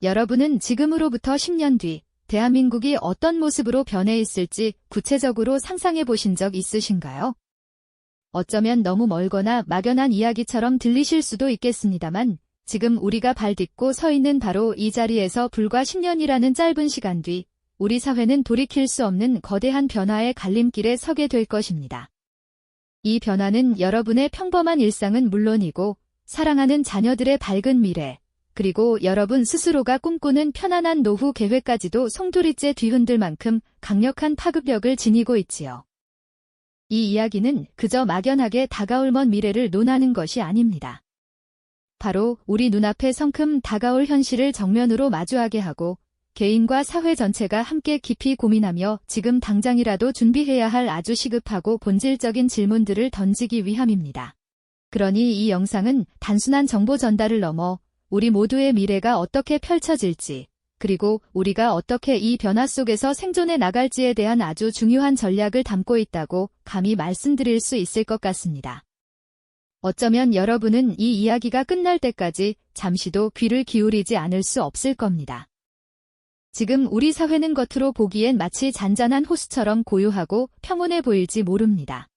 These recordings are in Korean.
여러분은 지금으로부터 10년 뒤 대한민국이 어떤 모습으로 변해 있을지 구체적으로 상상해 보신 적 있으신가요? 어쩌면 너무 멀거나 막연한 이야기처럼 들리실 수도 있겠습니다만 지금 우리가 발 딛고 서 있는 바로 이 자리에서 불과 10년이라는 짧은 시간 뒤 우리 사회는 돌이킬 수 없는 거대한 변화의 갈림길에 서게 될 것입니다. 이 변화는 여러분의 평범한 일상은 물론이고 사랑하는 자녀들의 밝은 미래, 그리고 여러분 스스로가 꿈꾸는 편안한 노후 계획까지도 송두리째 뒤흔들 만큼 강력한 파급력을 지니고 있지요. 이 이야기는 그저 막연하게 다가올 먼 미래를 논하는 것이 아닙니다. 바로 우리 눈앞에 성큼 다가올 현실을 정면으로 마주하게 하고 개인과 사회 전체가 함께 깊이 고민하며 지금 당장이라도 준비해야 할 아주 시급하고 본질적인 질문들을 던지기 위함입니다. 그러니 이 영상은 단순한 정보 전달을 넘어 우리 모두의 미래가 어떻게 펼쳐질지, 그리고 우리가 어떻게 이 변화 속에서 생존해 나갈지에 대한 아주 중요한 전략을 담고 있다고 감히 말씀드릴 수 있을 것 같습니다. 어쩌면 여러분은 이 이야기가 끝날 때까지 잠시도 귀를 기울이지 않을 수 없을 겁니다. 지금 우리 사회는 겉으로 보기엔 마치 잔잔한 호수처럼 고요하고 평온해 보일지 모릅니다.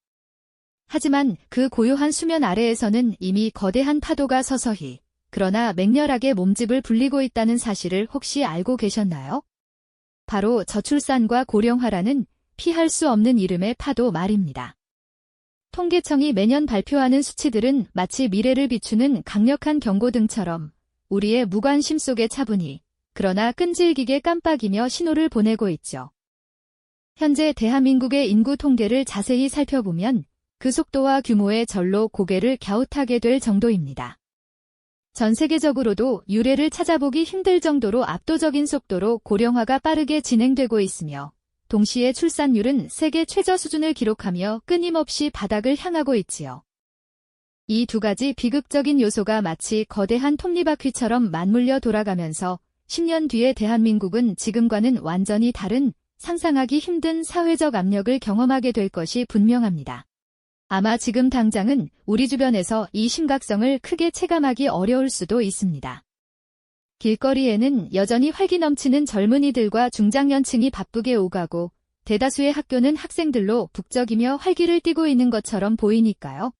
하지만 그 고요한 수면 아래에서는 이미 거대한 파도가 서서히, 그러나 맹렬하게 몸집을 불리고 있다는 사실을 혹시 알고 계셨나요? 바로 저출산과 고령화라는 피할 수 없는 이름의 파도 말입니다. 통계청이 매년 발표하는 수치들은 마치 미래를 비추는 강력한 경고등처럼 우리의 무관심 속에 차분히, 그러나 끈질기게 깜빡이며 신호를 보내고 있죠. 현재 대한민국의 인구 통계를 자세히 살펴보면 그 속도와 규모에 절로 고개를 갸웃하게 될 정도입니다. 전 세계적으로도 유례를 찾아보기 힘들 정도로 압도적인 속도로 고령화가 빠르게 진행되고 있으며 동시에 출산율은 세계 최저 수준을 기록하며 끊임없이 바닥을 향하고 있지요. 이 두 가지 비극적인 요소가 마치 거대한 톱니바퀴처럼 맞물려 돌아가면서 10년 뒤의 대한민국은 지금과는 완전히 다른 상상하기 힘든 사회적 압력을 경험하게 될 것이 분명합니다. 아마 지금 당장은 우리 주변에서 이 심각성을 크게 체감하기 어려울 수도 있습니다. 길거리에는 여전히 활기 넘치는 젊은이들과 중장년층이 바쁘게 오가고 대다수의 학교는 학생들로 북적이며 활기를 띠고 있는 것처럼 보이니까요.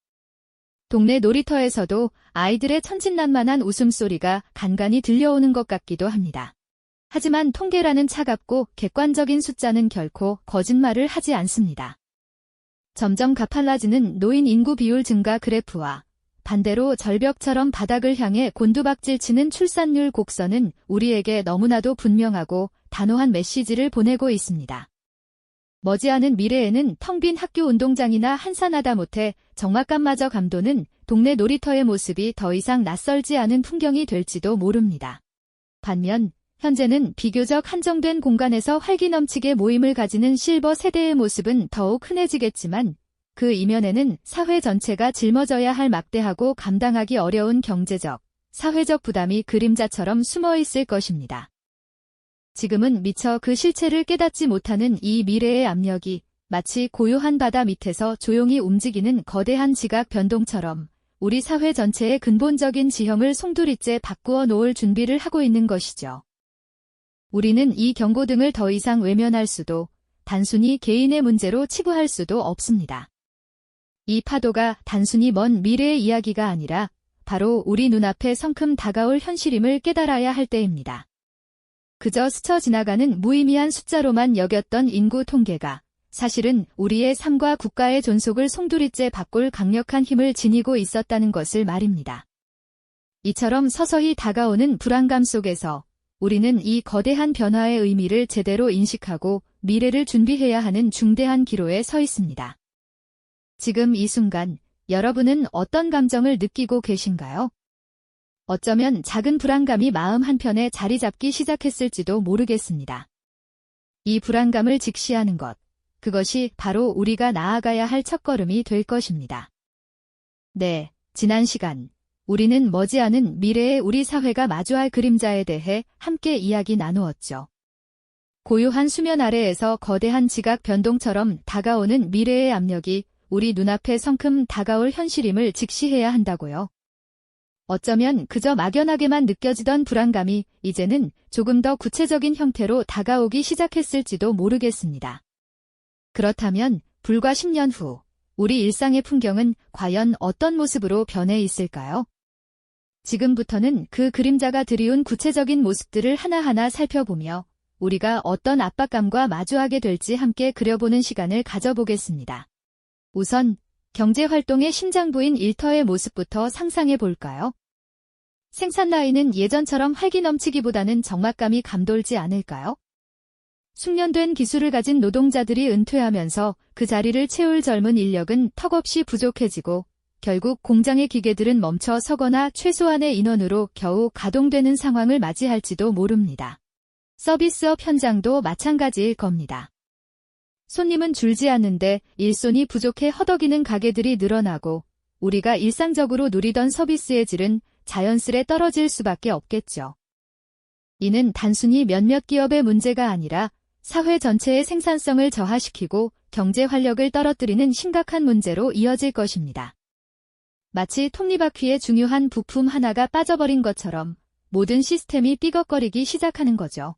동네 놀이터에서도 아이들의 천진난만한 웃음소리가 간간히 들려오는 것 같기도 합니다. 하지만 통계라는 차갑고 객관적인 숫자는 결코 거짓말을 하지 않습니다. 점점 가팔라지는 노인 인구 비율 증가 그래프와 반대로 절벽처럼 바닥을 향해 곤두박질치는 출산율 곡선은 우리에게 너무나도 분명하고 단호한 메시지를 보내고 있습니다. 머지않은 미래에는 텅 빈 학교 운동장이나 한산하다 못해 정막감마저 감도는 동네 놀이터의 모습이 더 이상 낯설지 않은 풍경이 될지도 모릅니다. 반면 현재는 비교적 한정된 공간에서 활기 넘치게 모임을 가지는 실버 세대의 모습은 더욱 흔해지겠지만 그 이면에는 사회 전체가 짊어져야 할 막대하고 감당하기 어려운 경제적, 사회적 부담이 그림자처럼 숨어 있을 것입니다. 지금은 미처 그 실체를 깨닫지 못하는 이 미래의 압력이 마치 고요한 바다 밑에서 조용히 움직이는 거대한 지각 변동처럼 우리 사회 전체의 근본적인 지형을 송두리째 바꾸어 놓을 준비를 하고 있는 것이죠. 우리는 이 경고등을 더 이상 외면할 수도, 단순히 개인의 문제로 치부할 수도 없습니다. 이 파도가 단순히 먼 미래의 이야기가 아니라 바로 우리 눈앞에 성큼 다가올 현실임을 깨달아야 할 때입니다. 그저 스쳐 지나가는 무의미한 숫자로만 여겼던 인구 통계가 사실은 우리의 삶과 국가의 존속을 송두리째 바꿀 강력한 힘을 지니고 있었다는 것을 말입니다. 이처럼 서서히 다가오는 불안감 속에서 우리는 이 거대한 변화의 의미를 제대로 인식하고 미래를 준비해야 하는 중대한 기로에 서 있습니다. 지금 이 순간 여러분은 어떤 감정을 느끼고 계신가요? 어쩌면 작은 불안감이 마음 한편에 자리 잡기 시작했을지도 모르겠습니다. 이 불안감을 직시하는 것, 그것이 바로 우리가 나아가야 할 첫걸음이 될 것입니다. 네, 지난 시간 우리는 머지않은 미래의 우리 사회가 마주할 그림자에 대해 함께 이야기 나누었죠. 고요한 수면 아래에서 거대한 지각 변동처럼 다가오는 미래의 압력이 우리 눈앞에 성큼 다가올 현실임을 직시해야 한다고요. 어쩌면 그저 막연하게만 느껴지던 불안감이 이제는 조금 더 구체적인 형태로 다가오기 시작했을지도 모르겠습니다. 그렇다면 불과 10년 후 우리 일상의 풍경은 과연 어떤 모습으로 변해 있을까요? 지금부터는 그 그림자가 드리운 구체적인 모습들을 하나하나 살펴보며 우리가 어떤 압박감과 마주하게 될지 함께 그려보는 시간을 가져보겠습니다. 우선 경제활동의 심장부인 일터의 모습부터 상상해 볼까요? 생산 라인은 예전처럼 활기 넘치기보다는 적막감이 감돌지 않을까요? 숙련된 기술을 가진 노동자들이 은퇴하면서 그 자리를 채울 젊은 인력은 턱없이 부족해지고 결국 공장의 기계들은 멈춰 서거나 최소한의 인원으로 겨우 가동되는 상황을 맞이할지도 모릅니다. 서비스업 현장도 마찬가지일 겁니다. 손님은 줄지 않는데 일손이 부족해 허덕이는 가게들이 늘어나고 우리가 일상적으로 누리던 서비스의 질은 자연스레 떨어질 수밖에 없겠죠. 이는 단순히 몇몇 기업의 문제가 아니라 사회 전체의 생산성을 저하시키고 경제 활력을 떨어뜨리는 심각한 문제로 이어질 것입니다. 마치 톱니바퀴의 중요한 부품 하나가 빠져버린 것처럼 모든 시스템이 삐걱거리기 시작하는 거죠.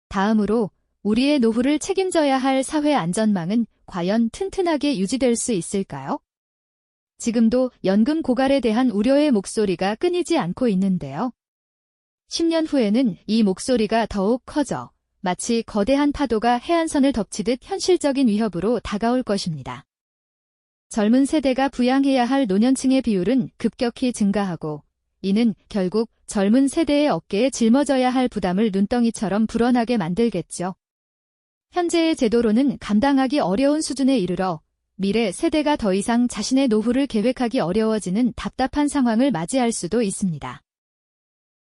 다음으로 우리의 노후를 책임져야 할 사회 안전망은 과연 튼튼하게 유지될 수 있을까요? 지금도 연금 고갈에 대한 우려의 목소리가 끊이지 않고 있는데요. 10년 후에는 이 목소리가 더욱 커져 마치 거대한 파도가 해안선을 덮치듯 현실적인 위협으로 다가올 것입니다. 젊은 세대가 부양해야 할 노년층의 비율은 급격히 증가하고 이는 결국 젊은 세대의 어깨에 짊어져야 할 부담을 눈덩이처럼 불어나게 만들겠죠. 현재의 제도로는 감당하기 어려운 수준에 이르러 미래 세대가 더 이상 자신의 노후를 계획하기 어려워지는 답답한 상황을 맞이할 수도 있습니다.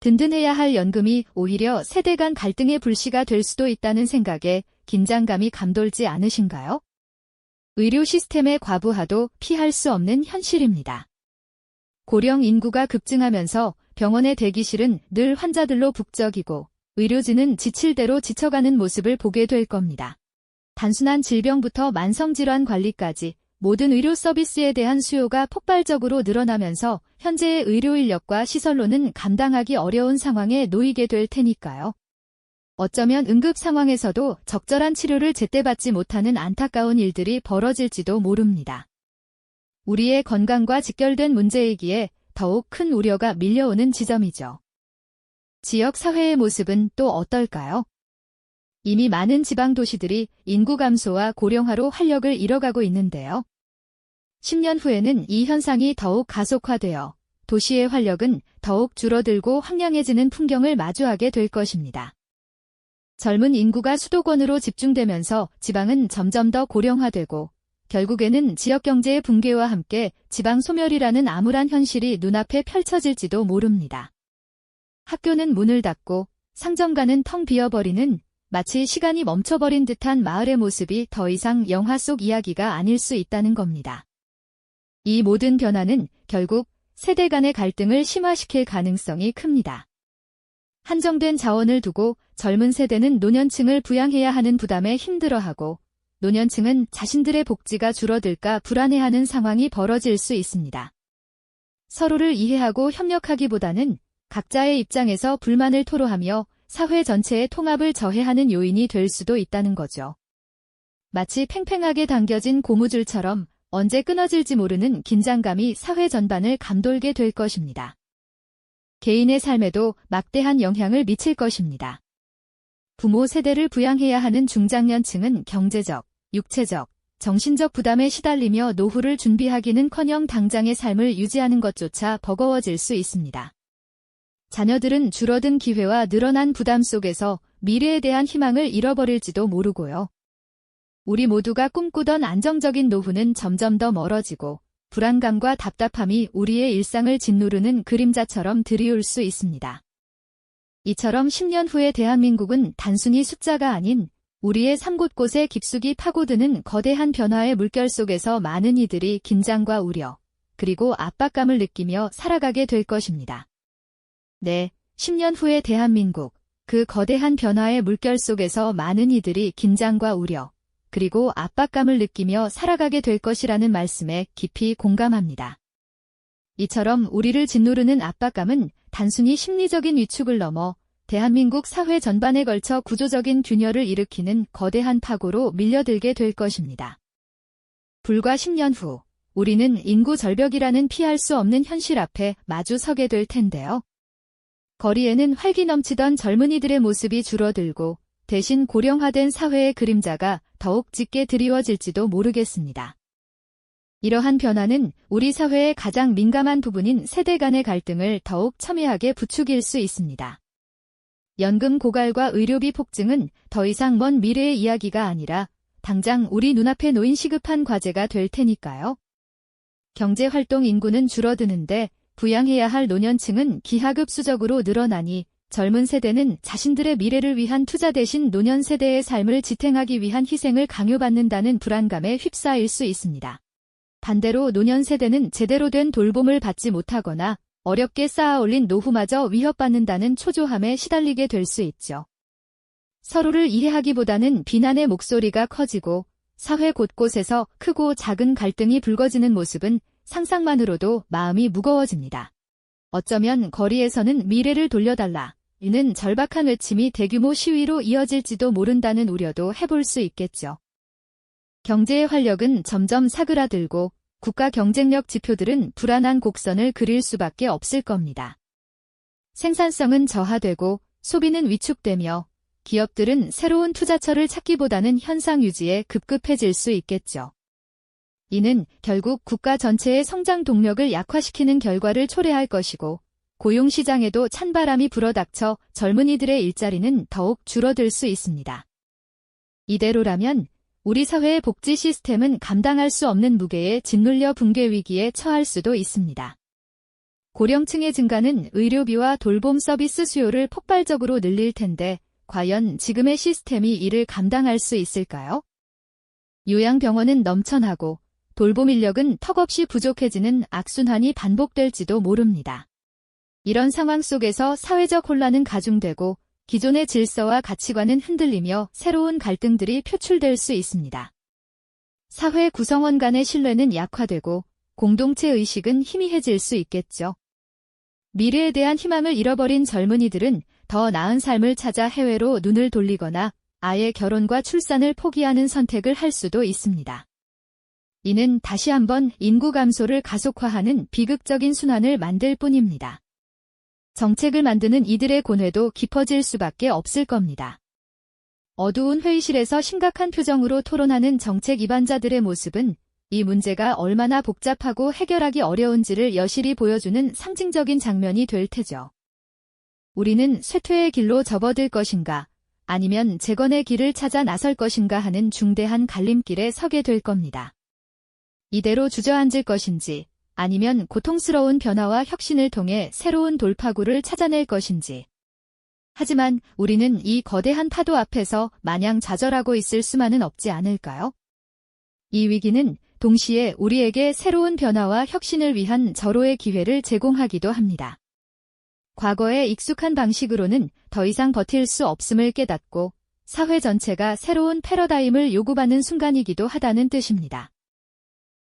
든든해야 할 연금이 오히려 세대 간 갈등의 불씨가 될 수도 있다는 생각에 긴장감이 감돌지 않으신가요? 의료 시스템의 과부하도 피할 수 없는 현실입니다. 고령 인구가 급증하면서 병원의 대기실은 늘 환자들로 북적이고 의료진은 지칠 대로 지쳐가는 모습을 보게 될 겁니다. 단순한 질병부터 만성질환 관리까지 모든 의료 서비스에 대한 수요가 폭발적으로 늘어나면서 현재의 의료 인력과 시설로는 감당하기 어려운 상황에 놓이게 될 테니까요. 어쩌면 응급 상황에서도 적절한 치료를 제때 받지 못하는 안타까운 일들이 벌어질지도 모릅니다. 우리의 건강과 직결된 문제이기에 더욱 큰 우려가 밀려오는 지점이죠. 지역 사회의 모습은 또 어떨까요? 이미 많은 지방 도시들이 인구 감소와 고령화로 활력을 잃어가고 있는데요. 10년 후에는 이 현상이 더욱 가속화되어 도시의 활력은 더욱 줄어들고 황량해지는 풍경을 마주하게 될 것입니다. 젊은 인구가 수도권으로 집중되면서 지방은 점점 더 고령화되고 결국에는 지역경제의 붕괴와 함께 지방 소멸이라는 암울한 현실이 눈앞에 펼쳐질지도 모릅니다. 학교는 문을 닫고 상점가는 텅 비어버리는 마치 시간이 멈춰버린 듯한 마을의 모습이 더 이상 영화 속 이야기가 아닐 수 있다는 겁니다. 이 모든 변화는 결국 세대 간의 갈등을 심화시킬 가능성이 큽니다. 한정된 자원을 두고 젊은 세대는 노년층을 부양해야 하는 부담에 힘들어하고 노년층은 자신들의 복지가 줄어들까 불안해하는 상황이 벌어질 수 있습니다. 서로를 이해하고 협력하기보다는 각자의 입장에서 불만을 토로하며 사회 전체의 통합을 저해하는 요인이 될 수도 있다는 거죠. 마치 팽팽하게 당겨진 고무줄처럼 언제 끊어질지 모르는 긴장감이 사회 전반을 감돌게 될 것입니다. 개인의 삶에도 막대한 영향을 미칠 것입니다. 부모 세대를 부양해야 하는 중장년층은 경제적, 육체적, 정신적 부담에 시달리며 노후를 준비하기는커녕 당장의 삶을 유지하는 것조차 버거워질 수 있습니다. 자녀들은 줄어든 기회와 늘어난 부담 속에서 미래에 대한 희망을 잃어버릴지도 모르고요. 우리 모두가 꿈꾸던 안정적인 노후는 점점 더 멀어지고 불안감과 답답함이 우리의 일상을 짓누르는 그림자처럼 드리울 수 있습니다. 이처럼 10년 후의 대한민국은 단순히 숫자가 아닌 우리의 삶 곳곳에 깊숙이 파고드는 거대한 변화의 물결 속에서 많은 이들이 긴장과 우려, 그리고 압박감을 느끼며 살아가게 될 것입니다. 네, 10년 후의 대한민국, 그 거대한 변화의 물결 속에서 많은 이들이 긴장과 우려, 그리고 압박감을 느끼며 살아가게 될 것이라는 말씀에 깊이 공감합니다. 이처럼 우리를 짓누르는 압박감은 단순히 심리적인 위축을 넘어 대한민국 사회 전반에 걸쳐 구조적인 균열을 일으키는 거대한 파고로 밀려들게 될 것입니다. 불과 10년 후, 우리는 인구 절벽이라는 피할 수 없는 현실 앞에 마주 서게 될 텐데요. 거리에는 활기 넘치던 젊은이들의 모습이 줄어들고 대신 고령화된 사회의 그림자가 더욱 짙게 드리워질지도 모르겠습니다. 이러한 변화는 우리 사회의 가장 민감한 부분인 세대 간의 갈등을 더욱 첨예하게 부추길 수 있습니다. 연금 고갈과 의료비 폭증은 더 이상 먼 미래의 이야기가 아니라 당장 우리 눈앞에 놓인 시급한 과제가 될 테니까요. 경제활동 인구는 줄어드는데 부양해야 할 노년층은 기하급수적으로 늘어나니 젊은 세대는 자신들의 미래를 위한 투자 대신 노년 세대의 삶을 지탱하기 위한 희생을 강요받는다는 불안감에 휩싸일 수 있습니다. 반대로 노년 세대는 제대로 된 돌봄을 받지 못하거나 어렵게 쌓아올린 노후마저 위협받는다는 초조함에 시달리게 될 수 있죠. 서로를 이해하기보다는 비난의 목소리가 커지고 사회 곳곳에서 크고 작은 갈등이 불거지는 모습은 상상만으로도 마음이 무거워집니다. 어쩌면 거리에서는 미래를 돌려달라 는 절박한 외침이 대규모 시위로 이어질지도 모른다는 우려도 해볼 수 있겠죠. 경제의 활력은 점점 사그라들고 국가 경쟁력 지표들은 불안한 곡선을 그릴 수밖에 없을 겁니다. 생산성은 저하되고 소비는 위축되며 기업들은 새로운 투자처를 찾기보다는 현상 유지에 급급해질 수 있겠죠. 이는 결국 국가 전체의 성장 동력을 약화시키는 결과를 초래할 것이고 고용시장에도 찬바람이 불어닥쳐 젊은이들의 일자리는 더욱 줄어들 수 있습니다. 이대로라면 우리 사회의 복지 시스템은 감당할 수 없는 무게에 짓눌려 붕괴 위기에 처할 수도 있습니다. 고령층의 증가는 의료비와 돌봄 서비스 수요를 폭발적으로 늘릴 텐데 과연 지금의 시스템이 이를 감당할 수 있을까요? 요양병원은 넘쳐나고 돌봄 인력은 턱없이 부족해지는 악순환이 반복될지도 모릅니다. 이런 상황 속에서 사회적 혼란은 가중되고 기존의 질서와 가치관은 흔들리며 새로운 갈등들이 표출될 수 있습니다. 사회 구성원 간의 신뢰는 약화되고 공동체 의식은 희미해질 수 있겠죠. 미래에 대한 희망을 잃어버린 젊은이들은 더 나은 삶을 찾아 해외로 눈을 돌리거나 아예 결혼과 출산을 포기하는 선택을 할 수도 있습니다. 이는 다시 한번 인구 감소를 가속화하는 비극적인 순환을 만들 뿐입니다. 정책을 만드는 이들의 고뇌도 깊어질 수밖에 없을 겁니다. 어두운 회의실에서 심각한 표정으로 토론하는 정책 입안자들의 모습은 이 문제가 얼마나 복잡하고 해결하기 어려운지를 여실히 보여주는 상징적인 장면이 될 테죠. 우리는 쇠퇴의 길로 접어들 것인가, 아니면 재건의 길을 찾아 나설 것인가 하는 중대한 갈림길에 서게 될 겁니다. 이대로 주저앉을 것인지, 아니면 고통스러운 변화와 혁신을 통해 새로운 돌파구를 찾아낼 것인지. 하지만 우리는 이 거대한 파도 앞에서 마냥 좌절하고 있을 수만은 없지 않을까요? 이 위기는 동시에 우리에게 새로운 변화와 혁신을 위한 절호의 기회를 제공하기도 합니다. 과거의 익숙한 방식으로는 더 이상 버틸 수 없음을 깨닫고 사회 전체가 새로운 패러다임을 요구받는 순간이기도 하다는 뜻입니다.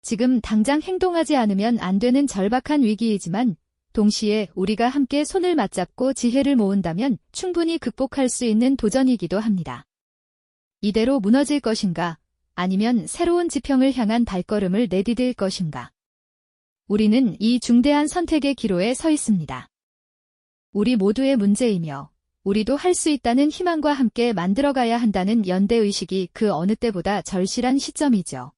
지금 당장 행동하지 않으면 안 되는 절박한 위기이지만 동시에 우리가 함께 손을 맞잡고 지혜를 모은다면 충분히 극복할 수 있는 도전이기도 합니다. 이대로 무너질 것인가, 아니면 새로운 지평을 향한 발걸음을 내디딜 것인가. 우리는 이 중대한 선택의 기로에 서 있습니다. 우리 모두의 문제이며 우리도 할 수 있다는 희망과 함께 만들어가야 한다는 연대의식이 그 어느 때보다 절실한 시점이죠.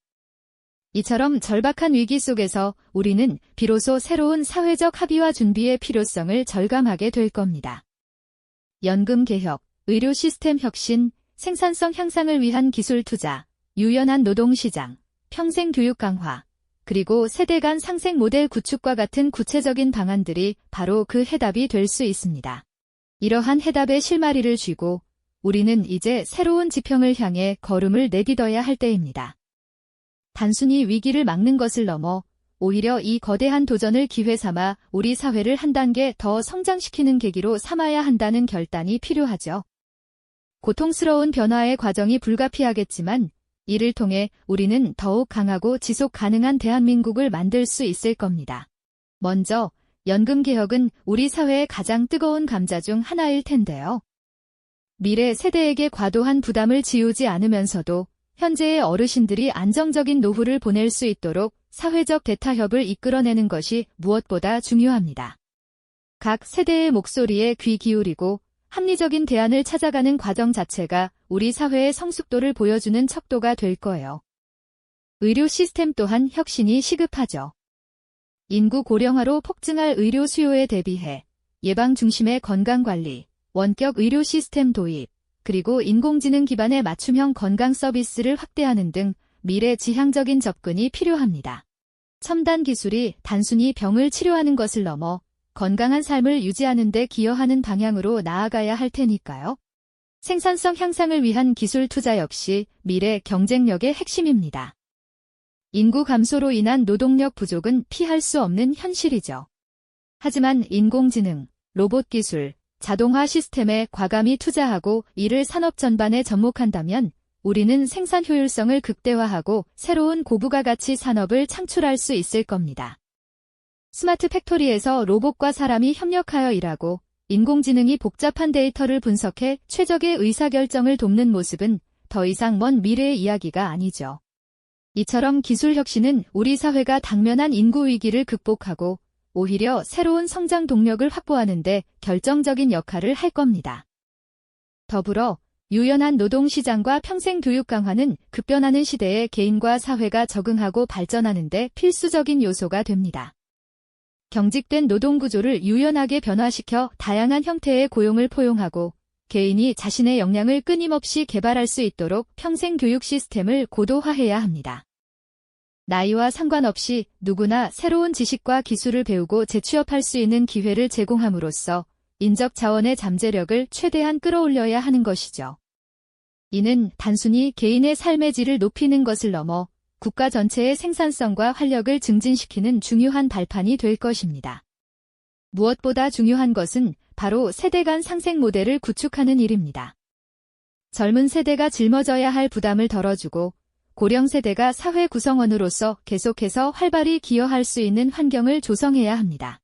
이처럼 절박한 위기 속에서 우리는 비로소 새로운 사회적 합의와 준비의 필요성을 절감하게 될 겁니다. 연금 개혁, 의료 시스템 혁신, 생산성 향상을 위한 기술 투자, 유연한 노동시장, 평생 교육 강화, 그리고 세대 간 상생 모델 구축과 같은 구체적인 방안들이 바로 그 해답이 될 수 있습니다. 이러한 해답의 실마리를 쥐고 우리는 이제 새로운 지평을 향해 걸음을 내딛어야 할 때입니다. 단순히 위기를 막는 것을 넘어 오히려 이 거대한 도전을 기회 삼아 우리 사회를 한 단계 더 성장시키는 계기로 삼아야 한다는 결단이 필요하죠. 고통스러운 변화의 과정이 불가피하겠지만 이를 통해 우리는 더욱 강하고 지속 가능한 대한민국을 만들 수 있을 겁니다. 먼저, 연금개혁은 우리 사회의 가장 뜨거운 감자 중 하나일 텐데요. 미래 세대에게 과도한 부담을 지우지 않으면서도 현재의 어르신들이 안정적인 노후를 보낼 수 있도록 사회적 대타협을 이끌어내는 것이 무엇보다 중요합니다. 각 세대의 목소리에 귀 기울이고 합리적인 대안을 찾아가는 과정 자체가 우리 사회의 성숙도를 보여주는 척도가 될 거예요. 의료 시스템 또한 혁신이 시급하죠. 인구 고령화로 폭증할 의료 수요에 대비해 예방 중심의 건강관리, 원격 의료 시스템 도입, 그리고 인공지능 기반의 맞춤형 건강 서비스를 확대하는 등 미래지향적인 접근이 필요합니다. 첨단 기술이 단순히 병을 치료하는 것을 넘어 건강한 삶을 유지하는 데 기여하는 방향으로 나아가야 할 테니까요. 생산성 향상을 위한 기술 투자 역시 미래 경쟁력의 핵심입니다. 인구 감소로 인한 노동력 부족은 피할 수 없는 현실이죠. 하지만 인공지능, 로봇 기술, 자동화 시스템에 과감히 투자하고 이를 산업 전반에 접목한다면 우리는 생산 효율성을 극대화하고 새로운 고부가가치 산업을 창출할 수 있을 겁니다. 스마트 팩토리에서 로봇과 사람이 협력하여 일하고 인공지능이 복잡한 데이터를 분석해 최적의 의사결정을 돕는 모습은 더 이상 먼 미래의 이야기가 아니죠. 이처럼 기술 혁신은 우리 사회가 당면한 인구 위기를 극복하고 오히려 새로운 성장 동력을 확보하는 데 결정적인 역할을 할 겁니다. 더불어 유연한 노동시장과 평생교육 강화는 급변하는 시대에 개인과 사회가 적응하고 발전하는 데 필수적인 요소가 됩니다. 경직된 노동구조를 유연하게 변화시켜 다양한 형태의 고용을 포용하고 개인이 자신의 역량을 끊임없이 개발할 수 있도록 평생교육 시스템을 고도화해야 합니다. 나이와 상관없이 누구나 새로운 지식과 기술을 배우고 재취업할 수 있는 기회를 제공함으로써 인적 자원의 잠재력을 최대한 끌어올려야 하는 것이죠. 이는 단순히 개인의 삶의 질을 높이는 것을 넘어 국가 전체의 생산성과 활력을 증진시키는 중요한 발판이 될 것입니다. 무엇보다 중요한 것은 바로 세대 간 상생 모델을 구축하는 일입니다. 젊은 세대가 짊어져야 할 부담을 덜어주고 고령 세대가 사회 구성원으로서 계속해서 활발히 기여할 수 있는 환경을 조성해야 합니다.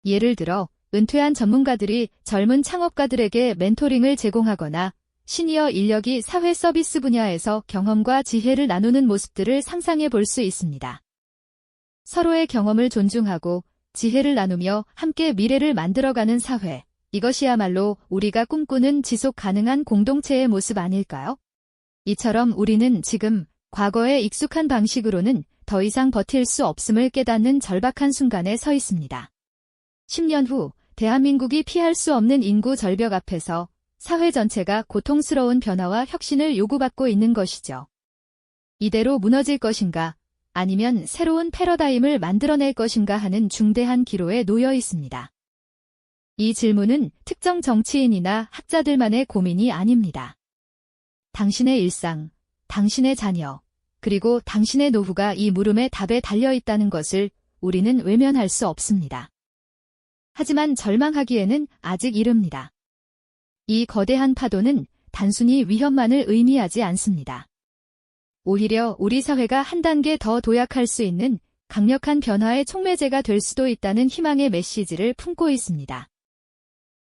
예를 들어 은퇴한 전문가들이 젊은 창업가들에게 멘토링을 제공하거나 시니어 인력이 사회 서비스 분야에서 경험과 지혜를 나누는 모습들을 상상해 볼 수 있습니다. 서로의 경험을 존중하고 지혜를 나누며 함께 미래를 만들어가는 사회, 이것이야말로 우리가 꿈꾸는 지속 가능한 공동체의 모습 아닐까요? 이처럼 우리는 지금 과거에 익숙한 방식으로는 더 이상 버틸 수 없음을 깨닫는 절박한 순간에 서 있습니다. 10년 후 대한민국이 피할 수 없는 인구 절벽 앞에서 사회 전체가 고통스러운 변화와 혁신을 요구받고 있는 것이죠. 이대로 무너질 것인가, 아니면 새로운 패러다임을 만들어낼 것인가 하는 중대한 기로에 놓여 있습니다. 이 질문은 특정 정치인이나 학자들만의 고민이 아닙니다. 당신의 일상, 당신의 자녀, 그리고 당신의 노후가 이 물음의 답에 달려있다는 것을 우리는 외면할 수 없습니다. 하지만 절망하기에는 아직 이릅니다. 이 거대한 파도는 단순히 위험만을 의미하지 않습니다. 오히려 우리 사회가 한 단계 더 도약할 수 있는 강력한 변화의 촉매제가 될 수도 있다는 희망의 메시지를 품고 있습니다.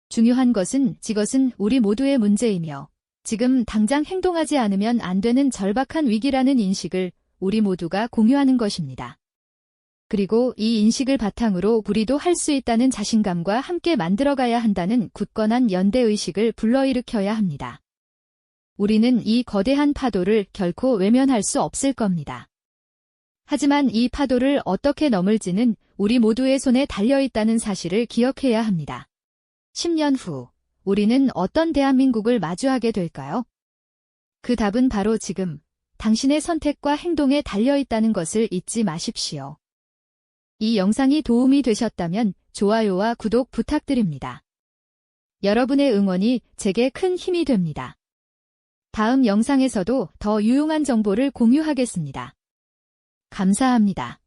중요한 것은 이것은 우리 모두의 문제이며 지금 당장 행동하지 않으면 안 되는 절박한 위기라는 인식을 우리 모두가 공유하는 것입니다. 그리고 이 인식을 바탕으로 우리도 할 수 있다는 자신감과 함께 만들어가야 한다는 굳건한 연대의식을 불러일으켜야 합니다. 우리는 이 거대한 파도를 결코 외면할 수 없을 겁니다. 하지만 이 파도를 어떻게 넘을지는 우리 모두의 손에 달려있다는 사실을 기억해야 합니다. 10년 후 우리는 어떤 대한민국을 마주하게 될까요? 그 답은 바로 지금 당신의 선택과 행동에 달려있다는 것을 잊지 마십시오. 이 영상이 도움이 되셨다면 좋아요와 구독 부탁드립니다. 여러분의 응원이 제게 큰 힘이 됩니다. 다음 영상에서도 더 유용한 정보를 공유하겠습니다. 감사합니다.